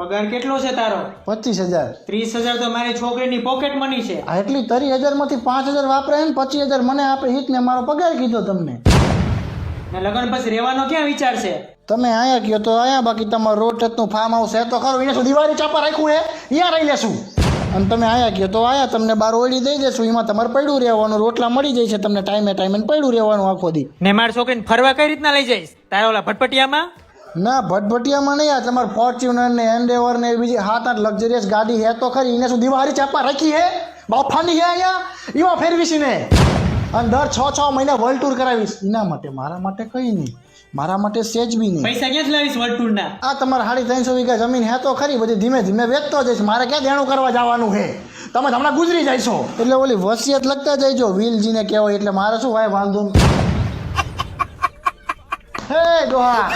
પગાર કેટલો છે તારો? 25,000. 30,000 તો મારી છોકરીની પોકેટ મની છે. આ એટલી 30,000 માંથી 5,000 વાપરે ને 25,000 મને આપે હિત ને મારો પગાર કીધો તમને. ને લગન પછી રહેવાનો ક્યાં વિચાર છે? તમે આયા કયો તો આયા, બાકી તમારું રોડ ટચનું ફાર્મ હાઉસ હે તો ખરું, એને શું દિવાળી ચાપા રાખ્યું હે, અહીંયા રહી લેશું. અને તમે આયા કયો તો આયા, તમને બાર ઓળી દઈ દેશું, એમાં તમારે પડ્યું રહેવાનું, રોટલા મળી જાય છે તમને ટાઈમે ટાઈમે, પડ્યું રહેવાનું આખો દી. ને મારી છોકરીને ફરવા કઈ રીતના લઈ જઈશ? તારા ઓલા ભટપટિયામાં? ના ભટભટિયામાં નહીં, આ તમારે ફોર્ચ્યુનર ને એન્ડેવર ને બીજી 7-8 લક્ઝરિયસ ગાડી હે તો ખરી, એને શું દિવાળી ચાપા રાખી હે, બાફાની હે અહીંયા, એમાં ફેરવીશ ને. અને દર 6 મહિના વર્લ્ડ ટૂર કરાવીશ એના માટે, મારા માટે કઈ નહીં, મારા માટે સેજ બી નહીં. પૈસા ક્યાંથી લાવીશ વર્લ્ડ ટૂર ના? આ તમારે 350 વીઘા જમીન હે તો ખરી, બધી ધીમે ધીમે વેચતો જઈશ, મારે ક્યાં દેણું કરવા જવાનું હે, તમે હમણાં ગુજરી જઈશો. એટલે ઓલી વસિયત લખતા જઈજો વિલજીને કહેવાય, એટલે મારે શું ભાઈ વાંધો નહીં. હે ડોહા